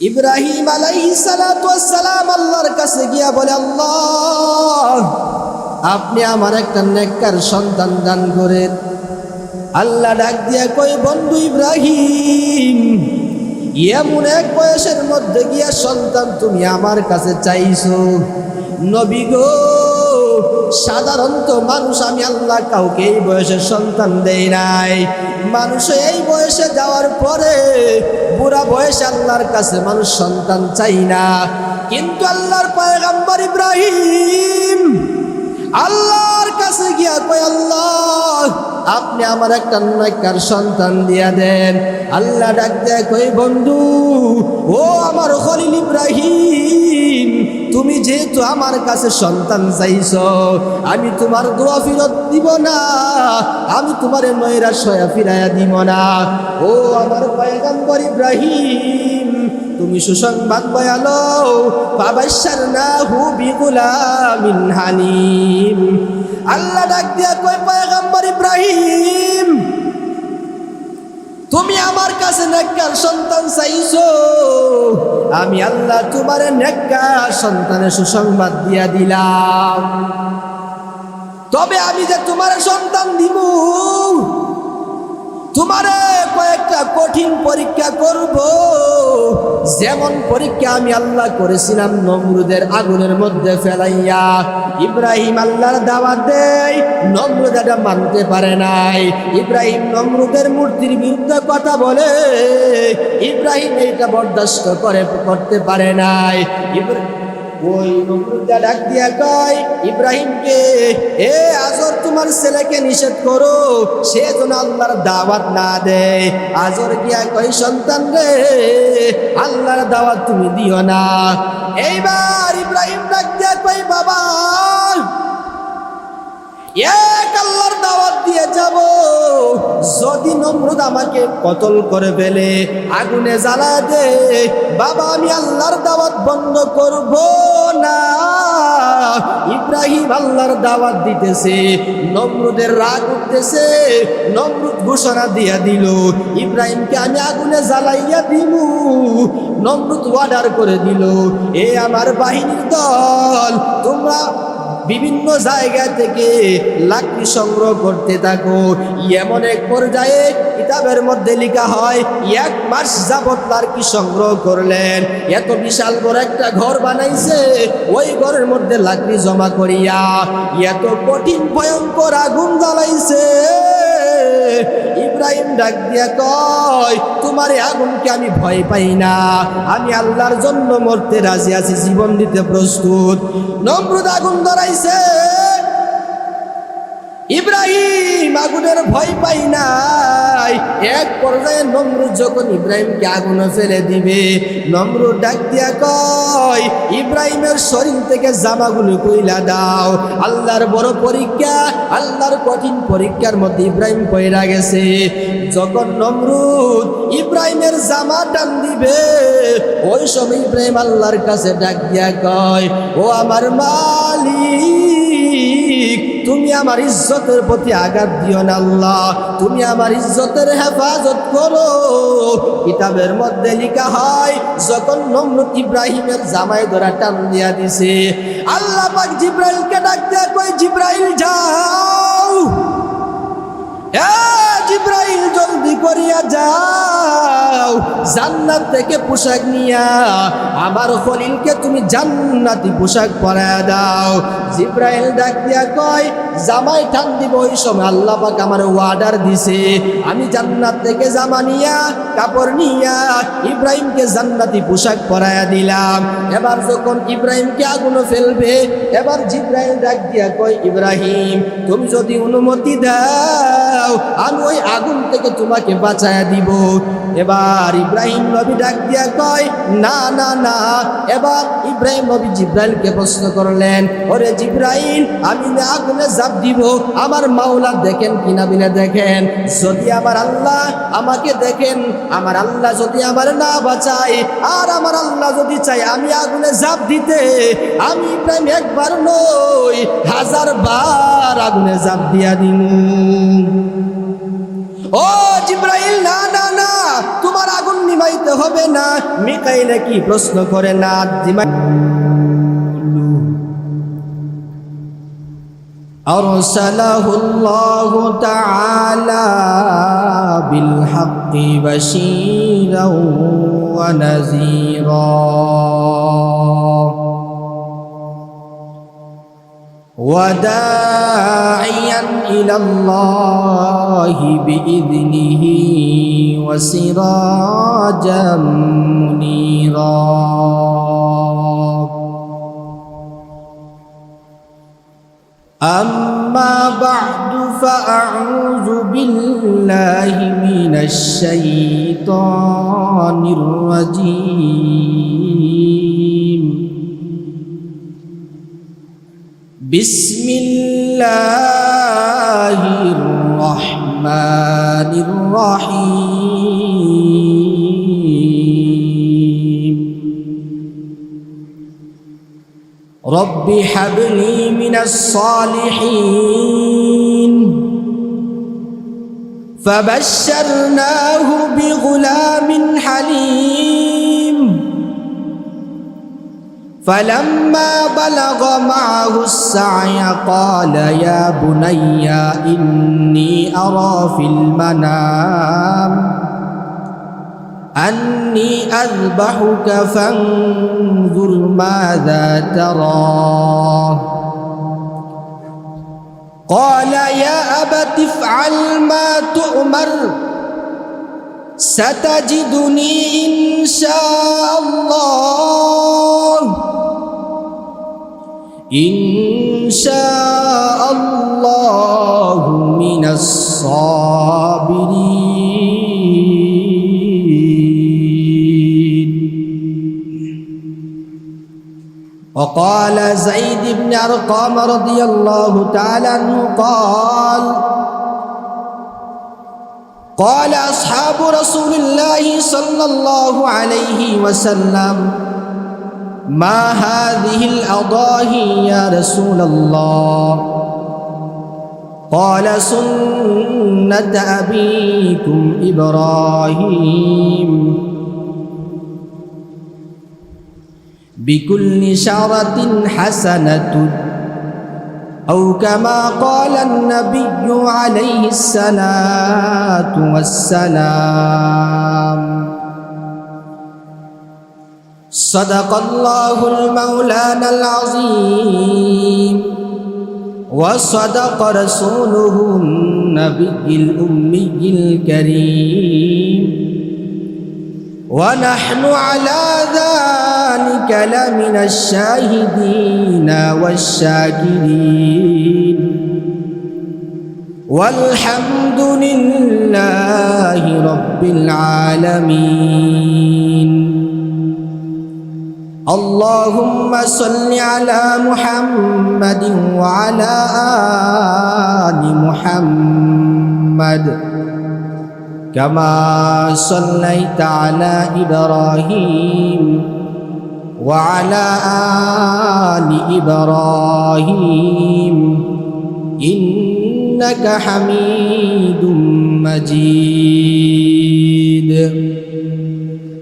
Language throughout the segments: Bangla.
ইব্রাহিম আলাইহিস সালাতু ওয়াস সালাম আল্লাহর কাছে গিয়া বলে, আল্লাহ আপনি আমার একটা নেককার সন্তান দান করেন। আল্লাহ ডাক দিয়া কই, বন্ধু ইব্রাহিম, এমন এক বয়সের মধ্যে গিয়া সন্তান তুমি আমার কাছে চাইছো। নবী গো, সাধারণত মানুষ, আমি আল্লাহ কাউকে এই বয়সে সন্তান দেই নাই। মানুষ এই বয়সে যাওয়ার পরে বুড়া বয়সে আল্লাহর কাছে মানুষ সন্তান চাই না, কিন্তু আল্লাহর পয়গম্বর ইব্রাহিম আল্লাহর কাছে গিয়া কয়, আল্লাহ আপনি আমার একটা নেককার সন্তান দিয়া দেন। আল্লাহ ডাক দেয় কই, বন্ধু ও আমার খলিল ইব্রাহিম, তুমি যেহেতু আমার কাছে সন্তান চাইছো, আমি তোমার দোয়া ফিরত দিব না, আমি তোমার নৈরাশ হয়ে ফিরাইয়া দিব না। ও আমার পয়গম্বর ইব্রাহিম, তুমি সুসংবাদ বয়ালো, ফাবাশশারনাহু বিগুলামিন হালিম। আল্লাহ ডাক দিয়া কয়, পয়গম্বর ইব্রাহিম, তুমি আমার কাছে নেককার সন্তান চাইছো, আমি আল্লাহ তোমার নেককার সন্তানের সুসংবাদ দিয়া দিলাম। তবে আমি যে তোমার সন্তান দিব, তোমারে কয়েকটা কঠিন পরীক্ষা করব। যেমন পরীক্ষা আমি আল্লাহ করেছিলাম নমরুদের আগুনের মধ্যে ফেলাইয়া। ইব্রাহিম আল্লাহর দাওয়াত দেয়, নমরুদ এটা মানতে পারে নাই। ইব্রাহিম নমরুদের মূর্তির বিরুদ্ধে কথা বলে, ইব্রাহিম এইটা বরদাস্ত করতে পারে নাই। ওই নমরুদা ডাক দিয়া কয় ইব্রাহিমকে, এ আজর তোমার ছেলেকে নিষেধ করো, সে যেন আল্লাহর দাওয়াত না দেয়। আজর গিয়া কয়, সন্তান রে, আল্লাহর দাওয়াত তুমি দিও না। এইবার ইব্রাহিম ডাক দিয়া কয়, বাবা এক আল্লাহর দাওয়াত দিয়ে যাব, যদি নমরুদ আমাকে কতল করে ফেলে, আগুনে জ্বালা দে, বাবা আমি আল্লাহর দাওয়াত বন্ধ করব না। ইব্রাহিম আল্লাহর দাওয়াত দিতেছে, নমরুদের রাগ উঠতেছে। নমরুদ ঘোষণা দিয়া দিল, ইব্রাহিমকে আমি আগুনে জ্বালাইয়া দিব। নমরুদ অর্ডার করে দিল, এ আমার বাহিনীর দল, তোমরা বিভিন্ন জায়গা থেকে লাকড়ি সংগ্রহ করতে থাকো। এমন এক পর্যায়ে কিতাবের মধ্যে লেখা হয়, 1 মাস যাবত লাকড়ি সংগ্রহ করলেন। এত বিশাল বড় একটা ঘর বানাইছে, ওই ঘরের মধ্যে লাকড়ি জমা করিয়া এত কঠিন ভয়ঙ্কর আগুন জ্বালাইছে। ইব্রাহিম ডাক দিয়া কয়, তোমার এই আগুনকে আমি ভয় পাই না, আমি আল্লাহর জন্য মরতে রাজি আছি, জীবন দিতে প্রস্তুত। নমরুদ আগুন ধরাইছে, ইব্রাহিম আগুনের ভয় পাই নাই। এক পর্যায়ে নমরুদ যখন ইব্রাহিমকে আগুনে ফেলে দিবে, নমরুদ ডাক দিয়া কয়, ইব্রাহিমের শরীর থেকে জামাগুলো কইলা দাও। আল্লাহর বড় পরীক্ষা, আল্লাহর কঠিন পরীক্ষার মধ্যে ইব্রাহিম পয়রা গেছে। যখন নমরুদ ইব্রাহিমের জামা টান দিবে, ওই সময় ইব্রাহিম আল্লাহর কাছে ডাক দিয়া কয়, ও আমার মালিক, তুমি আমার ইজ্জতের প্রতি আঘাত দিও না আল্লাহ, তুমি আমার ইজ্জতের হেফাজত করো। কিতাবের মধ্যে লেখা হয়, যখন নমরুদ ইব্রাহিমের জামায় ধরা টান দিয়া দিছে, আল্লাহ পাক জিব্রাইলকে ডাক দিয়া কয়, জিব্রাইল যাও, জিব্রাইল জলদি করিয়া যাও, জান্নাত থেকে পোশাক নিয়া আমার খলিলকে তুমি জান্নাতি পোশাক পরায়া দাও। জিব্রাইল ডাক দিয়া কয়, জামাই টান দিব, ওই সময় আল্লাহ পাক আমার অর্ডার দিছে, আমি জান্নাত থেকে জামা নিয়া কাপড় নিয়া ইব্রাহিমকে জান্নাতি পোশাক পরায়া দিলাম। এবার যখন ইব্রাহিমকে আগুনে ফেলবে, এবার জিব্রাইল ডাক দিয়া কয়, ইব্রাহিম তুমি যদি অনুমতি দাও, আমি ওই আগুন থেকে তোমাকে বাঁচায়া দিব। এবার ইব্রাহিম নবী ডাক দিয়া কয়, না না না। এবার ইব্রাহিম নবী জিব্রাইলকে প্রশ্ন করলেন, ওরে জিব্রাইল, আমি আগুনে ঝাঁপ দিব, আমার মাওলা দেখেন কিনা বিনা দেখেন, যদি আমার আল্লাহ আমাকে দেখেন, আমার আল্লাহ যদি আমার না বাঁচায়, আর আমার আল্লাহ যদি চাই আমি আগুনে ঝাঁপ দিতে, আমি ইব্রাহিম একবার নই 1000 বার আগুনে ঝাঁপ দিয়া দিমু। ও জিব্রাইল, না না না, তোমার আগুন নিবা জিমাইতে হবে না। মিকাইলে কি প্রশ্ন করে না জিমাই أرسله الله تعالى بالحق بشيرا ونذيرا وداعيا إلى الله بإذنه وسراجا منيرا أما بعد فأعوذ بالله من الشيطان الرجيم بسم الله الرحمن الرحيم رب هب لي من الصالحين فبشرناه بغلام حليم فلما بلغ معه السعي قال يا بني إني أرى في المنام أني أذبحك فانظر ماذا ترى قال يا أبت افعل ما تؤمر ستجدني إن شاء الله من الصابرين. وقال زيد بن أرقم رضي الله تعالى عنه قال أصحاب رسول الله صلى الله عليه وسلم ما هذه الأضاحي يا رسول الله قال سنة أبيكم إبراهيم بكل شعرة حسنة أو كما قال النبي عليه الصلاة والسلام. صدق الله المولانا العظيم وصدق رسوله النبي الأمي الكريم ونحن على ذلك لمن الشاهدين والشاكرين والحمد لله رب العالمين. اللهم صل على محمد وعلى آل محمد كما صليت على إبراهيم وعلى آل إبراهيم إنك حميد مجيد.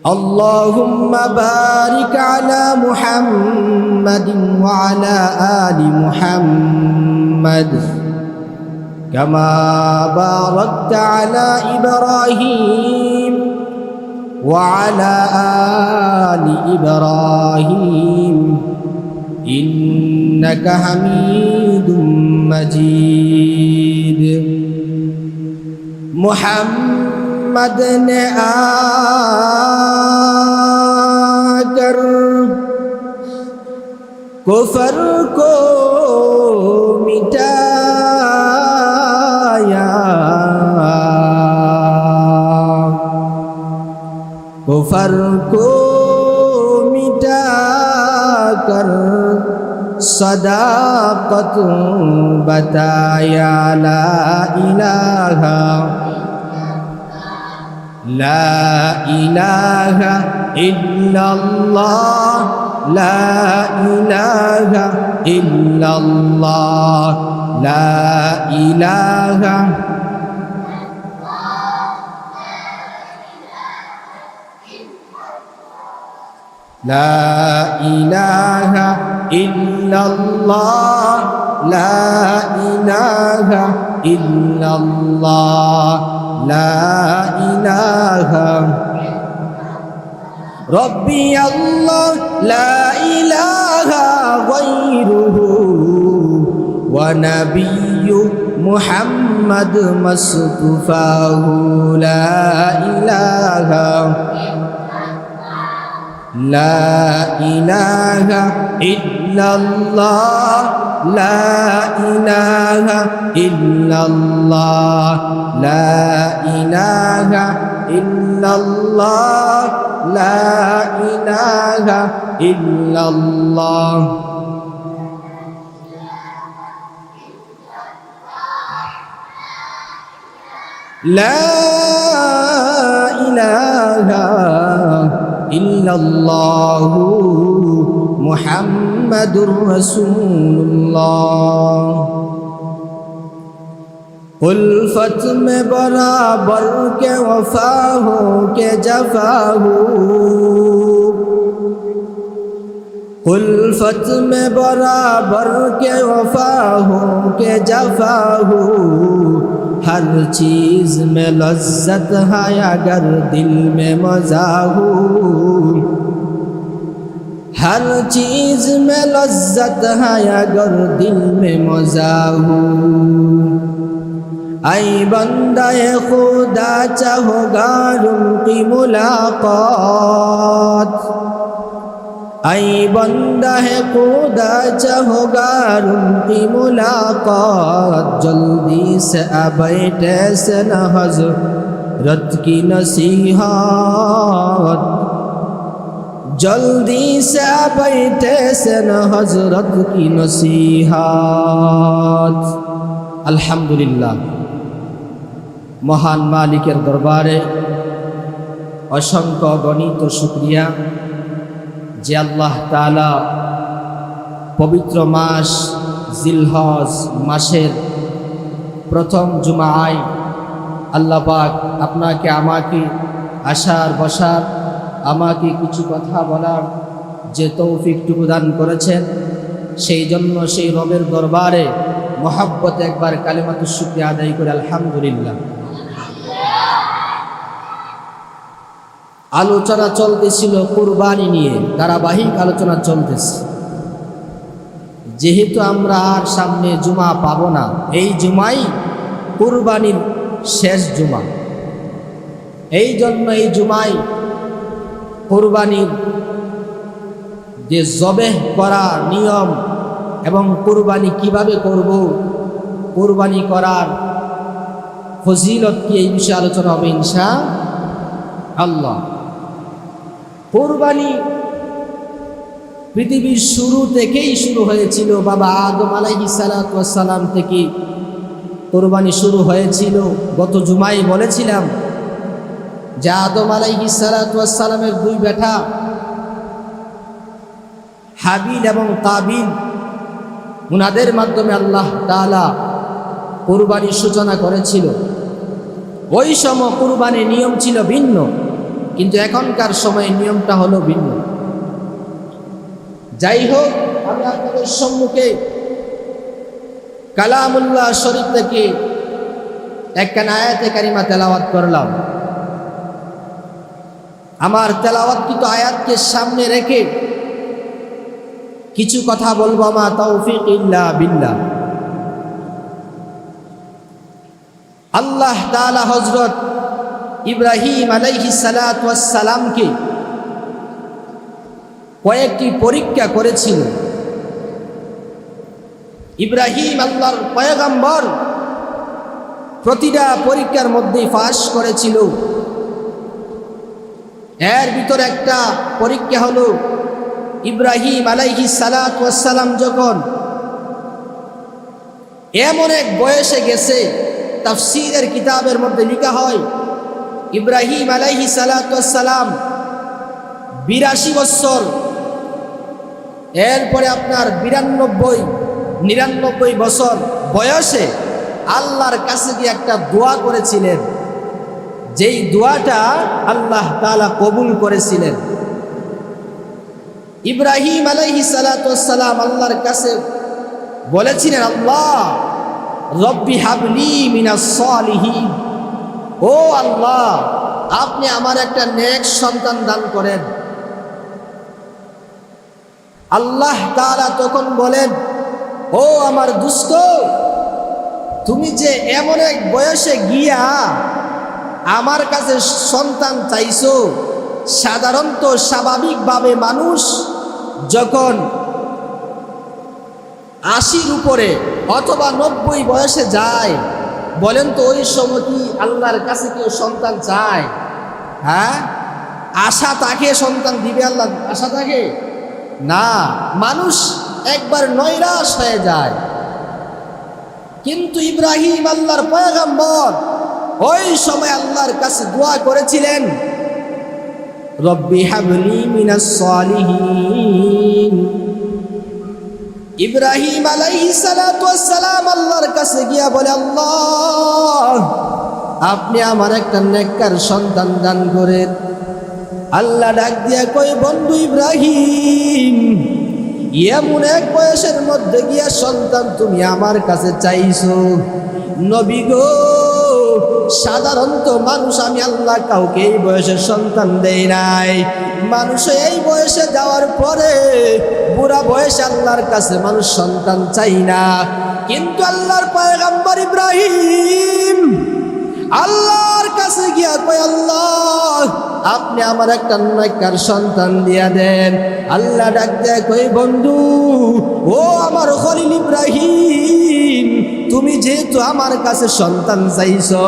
اللهم بارك على محمد وعلى آل محمد كما باركت على إبراهيم وعلى آل إبراهيم إنك حميد مجيد. محمد نے آکر کفر کو مٹایا کفر کو مٹا کر صداقت بتایا لا الہ الا اللہ لا الہ الا اللہ لا الہ লা ইলাহা ইল্লাল্লাহ, লা ইলাহা ইল্লাল্লাহ, লা ইলাহা রব্বি আল্লাহ, লা ইলাহা গায়রুহু ওয়া নাবিয়্যু মুহাম্মদ মুস্তাফাহু, লা ইলাহা লা ইলাহা ইল্লাল্লাহ, লা ইলাহা ইল্লাল্লাহ, লা ইলাহা ইল্লাল্লাহ, লা ইলাহা ইল্লাল্লাহ। লা ইলাহা ইল্লাল্লাহু মুহাম্মাদুর রাসূলুল্লাহ। उल्फत में बराबर के वफा हो के जफा हो, उल्फत में बराबर के वफा हो के जफा हो, हर चीज में लज्जत है अगर दिल में मजा हो, हर चीज में लज्जत है अगर दिल में मजा हो। ऐ बंदाए खुदा चाहोगा उनकी मुलाकात, ऐ बंदा है खुदा चाहोगा उनकी मुलाकात, जल्दी से बैठे से न हज़रत की नसीहत, जल्दी से बैठे से न हज़रत की नसीहत। अल्हम्दुलिल्लाह, মহান মালিকের দরবারে অসংখ্য গণিত শুকরিয়া যে আল্লাহ তাআলা পবিত্র মাস জিলহজ মাসের প্রথম জুমায় আল্লাহ পাক আপনাকে আমাকে আসার বসার, আমাকে কিছু কথা বলার যে তৌফিকটুকু দান করেছেন, সেই জন্য সেই রবের দরবারে মহব্বত একবার কালিমাতুশ শুকরিয়া আদায় করে আলহামদুলিল্লাহ। আলোচনা চলতেছিল কুরবানি নিয়ে, ধারাবাহিক আলোচনা চলতেছে। যেহেতু আমরা আর সামনে জুমা পাবো না, এই জুমাই কুরবানির শেষ জুমা, এই জন্য এই জুমাই কুরবানির যে জবেহ করা নিয়ম এবং কুরবানি কিভাবে করব, কুরবানি করার ফজিলত কি, এই বিষয়ে আলোচনা হবে ইনশাআল্লাহ। কুরবানি পৃথিবীর শুরু থেকেই শুরু হয়েছিল। বাবা আদম আলাইহিস সালাতু ওয়াস সালাম থেকে কুরবানি শুরু হয়েছিল। গত জুমায় বলেছিলাম যে আদম আলাইহিস সালাতু ওয়াস সালামের দুই বেটা হাবিল এবং কাবিল, উনাদের মাধ্যমে আল্লাহ তাআলা কুরবানির সূচনা করেছিল। ওই সময় কুরবানির নিয়ম ছিল ভিন্ন, কিন্তু এখনকার সময়ে নিয়মটা হলো ভিন্ন। যাই হোক, আমি আপনাদের সম্মুখে কালামুল্লাহ শরীফ থেকে একখানা আয়াতে কারিমা তেলাওয়াত করলাম। আমার তেলাওয়াতকৃত আয়াতকে সামনে রেখে কিছু কথা বলবো। মা তৌফিক ইল্লা বিল্লাহ। আল্লাহ তাআলা হযরত ইব্রাহিম আলাইহিস সালাতু ওয়াস সালামকে কয়েকটি পরীক্ষা করেছিল। ইব্রাহিম আল্লাহর পয়গম্বর, প্রতিটা পরীক্ষার মধ্যেই পাস করেছিল। এর ভিতর একটা পরীক্ষা হলো ইব্রাহিম আলাইহিস সালাতু ওয়াস সালাম যখন এমন এক বয়সে গেছে, তাফসীরের কিতাবের মধ্যে লেখা হয় ইব্রাহিম আলাইহিস সালাতু ওয়াস সালাম 82 বছর, এরপরে আপনার 99 বছর বয়সে আল্লাহর কাছে গিয়ে একটা দোয়া করেছিলেন, যেই দোয়াটা আল্লাহ তাআলা কবুল করেছিলেন। ইব্রাহিম আলাইহিস সালাতু ওয়াস সালাম আল্লাহর কাছে বলেছিলেন, আল্লাহ রব্বি হাবলি মিনাস সালিহিন, ও আল্লাহ আপনি আমার একটা নেক সন্তান দান করেন। আল্লাহ তাআলা তখন বলেন, ও আমার দুষ্ট, তুমি যে এমন এক বয়সে গিয়া আমার কাছে সন্তান চাইছো, সাধারণত স্বাভাবিকভাবে মানুষ যখন 80 উপরে অথবা 90 বয়সে যায়, বলেন তো ওই সময় কি আল্লাহর কাছে কেউ সন্তান চায়? হ্যাঁ, আশা থাকে সন্তান দিবে আল্লাহ, আশা থাকে না, মানুষ একবার নৈরাশ হয়ে যায়। কিন্তু ইব্রাহিম আল্লাহর পয়গম্বর ওই সময় আল্লাহর কাছে দোয়া করেছিলেন, রব্বি হাবলি মিনাস সালিহিন। ইব্রাহিম আলাইহিস সালাতু ওয়াস সালাম আল্লাহর কাছে গিয়া বলে, আল্লাহ আপনি আমার একটা নেককার সন্তান দান করেন। আল্লাহ ডাক দিয়া কই, বন্ধু ইব্রাহিম, এমন এক বয়সের মধ্যে গিয়া সন্তান তুমি আমার কাছে চাইছো। নবী গো, সাধারণত মানুষ, আমি আল্লাহ কাউকে এই বয়সে সন্তান দেই নাই। মানুষ এই বয়সে যাওয়ার পরে বুড়া বয়সে আল্লাহর কাছে মানুষ সন্তান চাই না। কিন্তু আল্লাহর পয়গম্বর ইব্রাহিম আল্লাহর কাছে গিয়া কয়, আল্লাহ আপনি আমার একটা নেককার সন্তান দিয়া দেন। আল্লাহ ডাক দেয় কই, বন্ধু ও আমার খলিল ইব্রাহিম, তুমি যেহেতু আমার কাছে সন্তান চাইছো,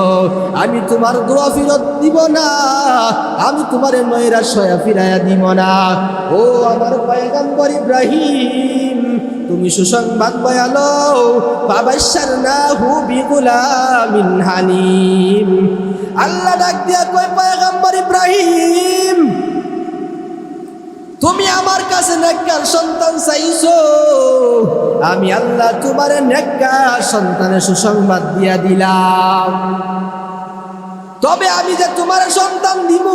আমি তোমার দোয়া ফিরত দিব না, আমি তোমার নৈরাশ হয়ে ফিরাইয়া দিব না। ও আমার পয়গম্বর ইব্রাহিম, তুমি সুসংবাদ বয়ালো, ফাবাশশারনাহু বিগুলামিন হালিম। আল্লাহ ডাক দিয়া কয়, পয়গম্বর ইব্রাহিম, তুমি আমার কাছে নেককার সন্তান চাইছো, আমি আল্লাহ তোমার নেককার সন্তানের সুসংবাদ দিয়া দিলাম। তবে আমি যে তোমার সন্তান দিব,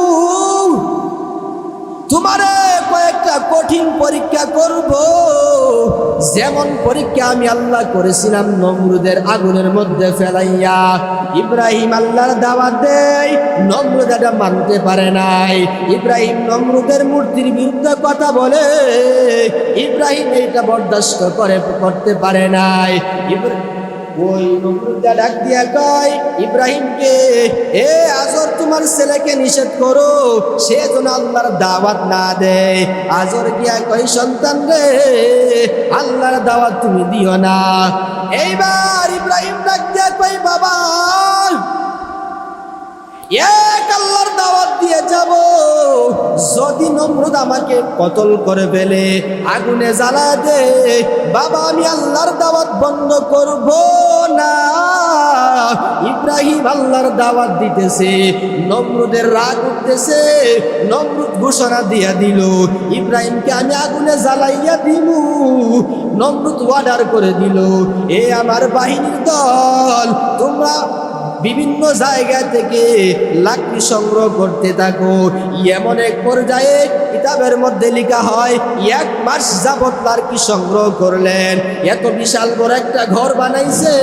তোমারে কয়েকটা কঠিন পরীক্ষা করব। যেমন পরীক্ষা আমি আল্লাহ করেছিলাম নমরুদের আগুনের মধ্যে ফেলাইয়া। ইব্রাহিম আল্লাহর দাওয়াত দেয়, নমরুদ এটা মানতে পারে নাই। ইব্রাহিম নমরুদের মূর্তির বিরুদ্ধে কথা বলে, ইব্রাহিম এইটা বরদাস্ত করতে পারে নাই। ওই নমরুদা ডাক দিয়া কয় ইব্রাহিমকে, এ আজর তোমার ছেলেকে নিষেধ করো, সে যেন আল্লাহর দাওয়াত না দেয়। আজর গিয়া কয়, সন্তান রে, আল্লাহর দাওয়াত তুমি দিও না। এইবার ইব্রাহিম ডাক দিয়া কয়, বাবা এক আল্লাহর দাওয়াত দিয়ে যাব, যদি নমরুদ আমাকে কতল করে ফেলে, আগুনে জ্বালা দে, বাবা আমি আল্লাহর দাওয়াত বন্ধ করব না। ইব্রাহিম আল্লাহর দাওয়াত দিতেছে, নমরুদের রাগ উঠতেছে। নমরুদ ঘোষণা দিয়া দিল, ইব্রাহিমকে আমি আগুনে জ্বালাইয়া দিব। নমরুদ অর্ডার করে দিল, এ আমার বাহিনীর দল, তোমরা বিভিন্ন জায়গা থেকে লাকড়ি সংগ্রহ করতে থাকো। এমন এক পর্যায়ে কিতাবের মধ্যে লেখা হয়, 1 মাস যাবত লাকড়ি সংগ্রহ করলেন। এত বিশাল বড় একটা ঘর বানাইছে,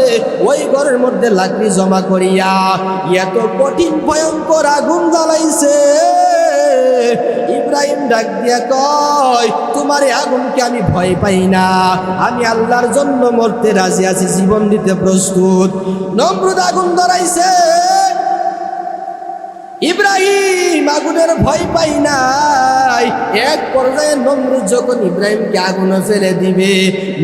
ওই ঘরের মধ্যে লাকড়ি জমা করিয়া এত কঠিন ভয়ঙ্কর আগুন জ্বালাইছে। ইব্রাহিম ডাক দিয়া কয়, তোমার এই আগুনকে আমি ভয় পাই না, আমি আল্লাহর জন্য মরতে রাজি আছি, জীবন দিতে প্রস্তুত। নমরুদ আগুন ধরাইছে, ইব্রাহিম আগুনের ভয় পাই নাই। এক পর্যায়ে নমরুদ যখন ইব্রাহিমকে আগুনে ফেলে দিবে,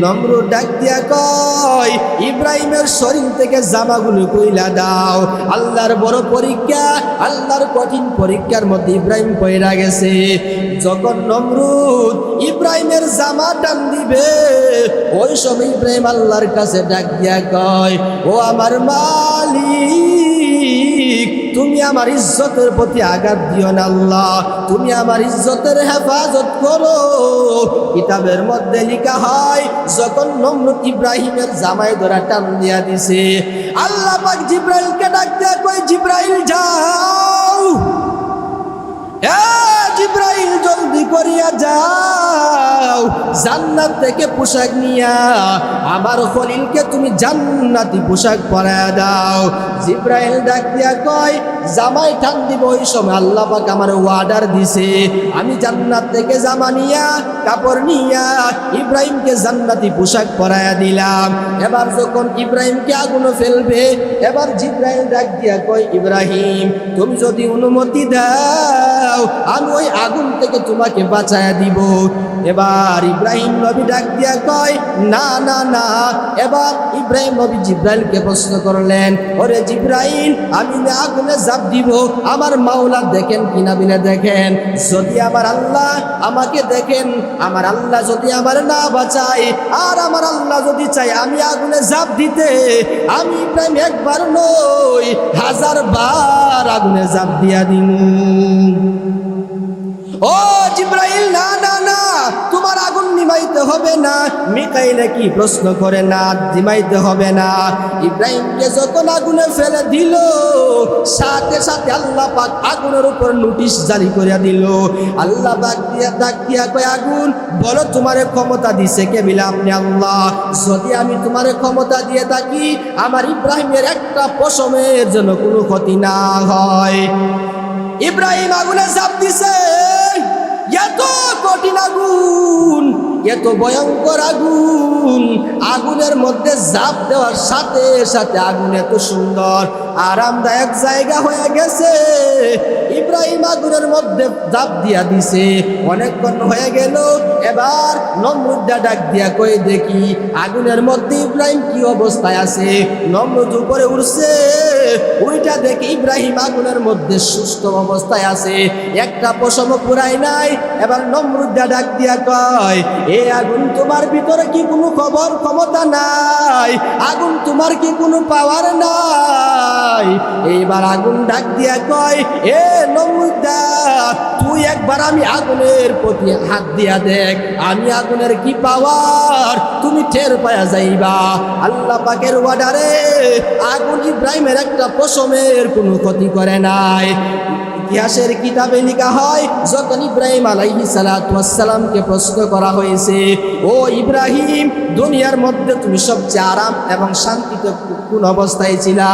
নমরুদ ডাক দিয়া কয়, ইব্রাহিমের শরীর থেকে জামাগুলো কইলা দাও। আল্লাহর বড় পরীক্ষা, আল্লাহর কঠিন পরীক্ষার মধ্যে ইব্রাহিম পয়রা গেছে। যখন নমরুদ ইব্রাহিমের জামা টান দিবে, ওই সময় ইব্রাহিম আল্লাহর কাছে ডাক দিয়া কয়, ও আমার মালিক, তুমি আমার ইজ্জতের প্রতি আঘাত দিও না আল্লাহ, তুমি আমার ইজ্জতের হেফাজত করো। কিতাবের মধ্যে লেখা হয়, যখন নমরুদ ইব্রাহিমের জামায় ধরা টান দিয়া দিছে, আল্লাহ পাক জিব্রাইলকে ডাক দিয়া কয়, জিব্রাইল যাও, জিব্রাইল জলদি করিয়া যাও। জান্নাত থেকে পোশাক নিয়া আমার খলিলকে তুমি জান্নাতি পোশাক পরায় দাও। জিব্রাইল ডাক দিয়া কয়, জামাই টান দিব ওই সময় আল্লাহ পাক আমার অর্ডার দিছে, আমি জান্নাত থেকে জামা নিয়া কাপড় নিয়া ইব্রাহিমকে জান্নাতি পোশাক পরায়া দিলাম। এবার যখন ইব্রাহিমকে আগুনে ফেলবে, এবার জিব্রাইল ডাক দিয়া কয়, ইব্রাহিম তুমি যদি অনুমতি দাও আমি ওই আগুন থেকে তোমাকে বাঁচায়া দিব। এবার ইব্রাহিম নবী ডাক দিয়া কয়, না না না। এবার ইব্রাহিম নবী জিব্রাইলকে প্রশ্ন করলেন, ওরে জিব্রাইল আমি না আগুনে ঝাঁপ দিব, আমার মাওলা দেখেন কিনা বিলে দেখেন, যদি আমার আল্লাহ আমাকে দেখেন, আমার আল্লাহ যদি আমার না বাঁচায় আর আমার আল্লাহ যদি চায় আমি আগুনে ঝাঁপ দিতে, আমি ইব্রাহিম একবার নই 1000 বার আগুনে ঝাঁপ দিয়া দিমু। ও জিব্রাইল না না না, তোমার আগুন নিভাইতে হবে না। মিকাইলে কি প্রশ্ন করে, না নিভাইতে হবে না। ইব্রাহিমকে যখন আগুনে ফেলে দিল, সাথে সাথে আল্লাহ পাক আগুনের উপর নোটিশ জারি করে দিল। আল্লাহ পাক ডাক দিয়া কয়, আগুন বলো তোমারে ক্ষমতা দিছে কে? বিলা আপনি আল্লাহ। যদি আমি তোমারে ক্ষমতা দিয়ে থাকি আমার ইব্রাহিমের একটা পশমের জন্য কোনো ক্ষতি না হয়। ইব্রাহিম আগুনে ঝাঁপ দিছে, এত কঠিন আগুন, এত ভয়ঙ্কর আগুন, আগুনের মধ্যে ঝাঁপ দেওয়ার সাথে সাথে আগুন এত সুন্দর আরামদায়ক জায়গা হয়ে গেছে। ইব্রাহিম আগুনের মধ্যে ঝাঁপ দিয়া দিছে, অনেকক্ষণ হয়ে গেল। এবার নমরুদ ডাক দিয়া কই, দেখি আগুনের মধ্যে ইব্রাহিম কি অবস্থায় আছে। নমরুদ উপরে উঠছে, ওইটা দেখি ইব্রাহিম আগুনের মধ্যে সুস্থ অবস্থায় আছে, একটা পশম পুরাই নাই। এবার নমরুদ ডাক দিয়া কয়, এ আগুন তোমার ভিতরে কি কোনো খবর ক্ষমতা নাই? আগুন তোমার কি কোনো পাওয়ার নাই? এইবার আগুন ডাক দিয়া কয়, এ নমরুদ তুই একবার আমি আগুনের প্রতি হাত দিয়া দেখ, আমি আগুনের কি পাওয়ার তুমি টের পায়া যাইবা। আল্লাহ পাকের অর্ডারে আগুন ইব্রাহিমের একটা পশমের কোনো ক্ষতি করে নাই। ইতিহাসের কিতাবে লেখা হয়, যখন ইব্রাহিম আলাইহিস সালাতু ওয়াস সালামকে প্রশ্ন করা হয়েছে, ও ইব্রাহিম দুনিয়ার মধ্যে তুমি সবচেয়ে আরাম এবং শান্তিতে কোন অবস্থায় ছিলা?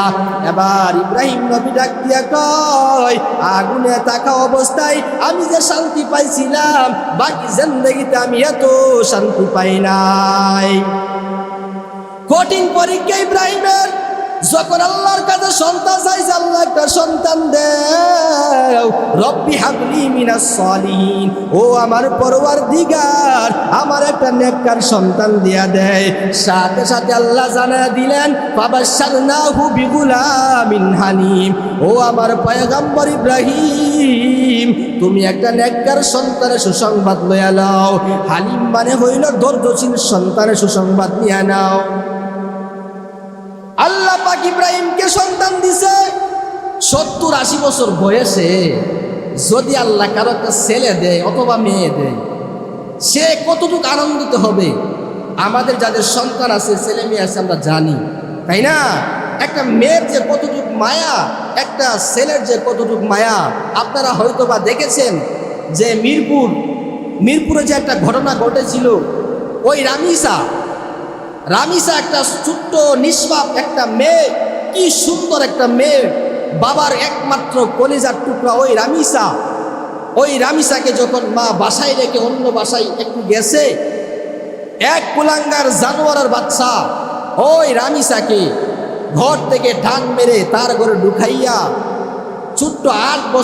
এবার ইব্রাহিম নবী ডাক দিয়া কয়, আগুনে থাকা অবস্থায় আমি যে শান্তি পাইছিলাম বাকি জিন্দেগিতে আমি এত শান্তি পাই নাই। কঠিন পরীক্ষা ইব্রাহিমের, যখন আল্লাহর কাছে সন্তান চাইছে, আল্লাহ একটা সন্তান দেও, রব্বি হাবলি মিনাস সালিহিন, ও আমার পরওয়ারদিগার আমার একটা নেককার সন্তান দিয়া দেয়। সাথে সাথে আল্লাহ জানায়া দিলেন, ফাবাশশারনাহু বিগুলামিন হালিম, ও আমার পয়গম্বর ইব্রাহিম তুমি একটা নেককার সন্তানের সুসংবাদ লইয়া নাও। হালিম মানে হইল ধৈর্যশীল সন্তানের সুসংবাদ নিয়ে নাও। আল্লাহ পাক ইব্রাহিমকে সন্তান দিছে 70-80 বছর বয়সে। যদি আল্লাহ কারো একটা ছেলে দেয় অথবা মেয়ে দেয়, সে কতটুকু আনন্দিত হবে। আমাদের যাদের সন্তান আছে, ছেলে মেয়ে আছে, আমরা জানি, তাই না? একটা মেয়ের যে কতটুকু মায়া, একটা ছেলের যে কতটুকু মায়া। আপনারা হয়তো বা দেখেছেন যে মিরপুরে যে একটা ঘটনা ঘটেছিল, ওই রামিসা একটা ছোট্ট নিষ্পাপ একটা মেয়ে, কি সুন্দর একটা মেয়ে, বাবার একমাত্র কলিজার টুকরা ওই রামিসাকে যখন মা বাসায় রেখে অন্য বাসায় একটু গেছে, এক কুলাঙ্গার জানোয়ারের বাচ্চা ওই রামিসাকে ঘর থেকে টান মেরে তার ঘরে ঢুকাইয়া ছোট্ট 8 বছর